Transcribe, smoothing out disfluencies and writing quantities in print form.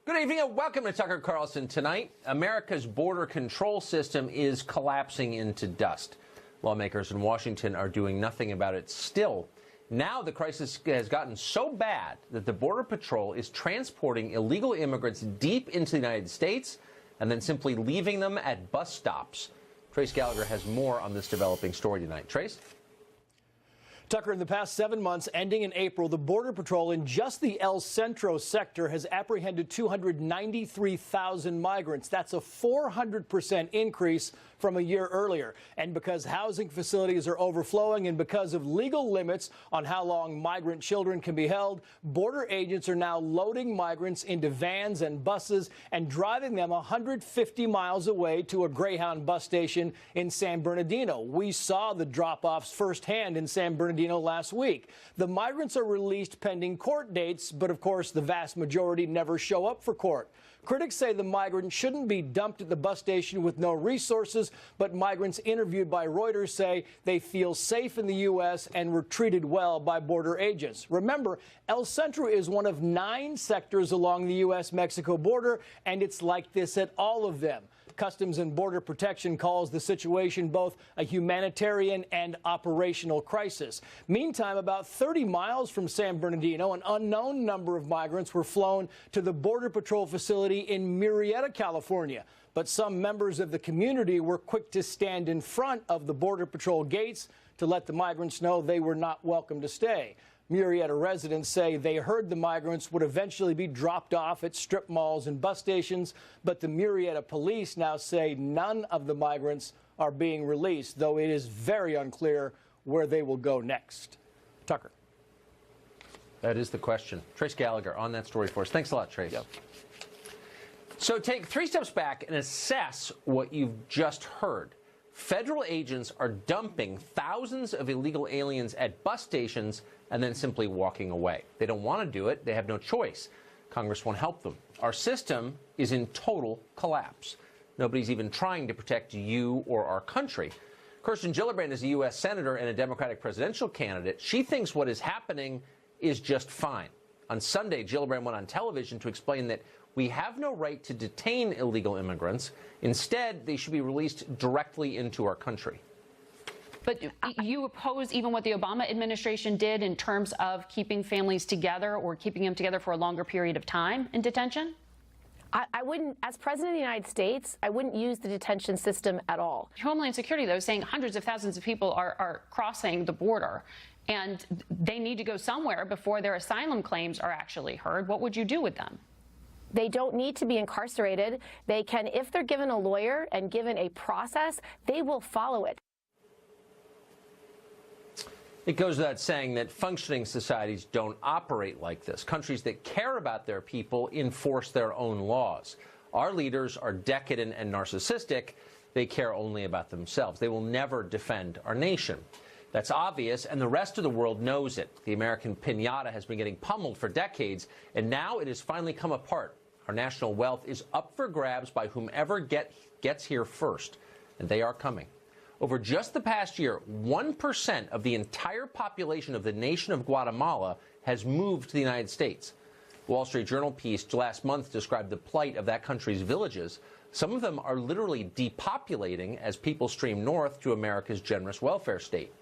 Good evening and welcome to Tucker Carlson. Tonight, America's border control system is collapsing into dust. Lawmakers in Washington are doing nothing about it still. Now the crisis has gotten so bad that the Border Patrol is transporting illegal immigrants deep into the United States and then simply leaving them at bus stops. Trace Gallagher has more on this developing story tonight. Trace? Tucker, in the past 7 months, ending in April, the Border Patrol in just the El Centro sector has apprehended 293,000 migrants. That's a 400% increase from a year earlier. And because housing facilities are overflowing and because of legal limits on how long migrant children can be held, border agents are now loading migrants into vans and buses and driving them 150 miles away to a Greyhound bus station in San Bernardino. We saw the drop-offs firsthand in San Bernardino last week. The migrants are released pending court dates, but of course the vast majority never show up for court. Critics say the migrants shouldn't be dumped at the bus station with no resources, but migrants interviewed by Reuters say they feel safe in the U.S. and were treated well by border agents. Remember, El Centro is one of 9 sectors along the U.S.-Mexico border, and it's like this at all of them. Customs and Border Protection calls the situation both a humanitarian and operational crisis. Meantime, about 30 miles from San Bernardino, an unknown number of migrants were flown to the Border Patrol facility in Murrieta, California. But some members of the community were quick to stand in front of the Border Patrol gates to let the migrants know they were not welcome to stay. Murrieta residents say they heard the migrants would eventually be dropped off at strip malls and bus stations, but the Murrieta police now say none of the migrants are being released, though it is very unclear where they will go next. Tucker. That is the question. Trace Gallagher on that story for us. Thanks a lot, Trace. Yep. So take 3 steps back and assess what you've just heard. Federal agents are dumping thousands of illegal aliens at bus stations and then simply walking away. They don't want to do it. They have no choice. Congress won't help them. Our system is in total collapse. Nobody's even trying to protect you or our country. Kirsten Gillibrand is a U.S. Senator and a Democratic presidential candidate. She thinks what is happening is just fine. On Sunday, Gillibrand went on television to explain that we have no right to detain illegal immigrants. Instead, they should be released directly into our country. But you oppose even what the Obama administration did in terms of keeping families together or keeping them together for a longer period of time in detention? I wouldn't, as President of the United States, I wouldn't use the detention system at all. Homeland Security, though, is saying hundreds of thousands of people are crossing the border, and they need to go somewhere before their asylum claims are actually heard. What would you do with them? They don't need to be incarcerated. They can, if they're given a lawyer and given a process, they will follow it. It goes without saying that functioning societies don't operate like this. Countries that care about their people enforce their own laws. Our leaders are decadent and narcissistic. They care only about themselves. They will never defend our nation. That's obvious, and the rest of the world knows it. The American piñata has been getting pummeled for decades, and now it has finally come apart. Our national wealth is up for grabs by whomever gets here first, and they are coming. Over just the past year, 1% of the entire population of the nation of Guatemala has moved to the United States. The Wall Street Journal piece last month described the plight of that country's villages. Some of them are literally depopulating as people stream north to America's generous welfare state.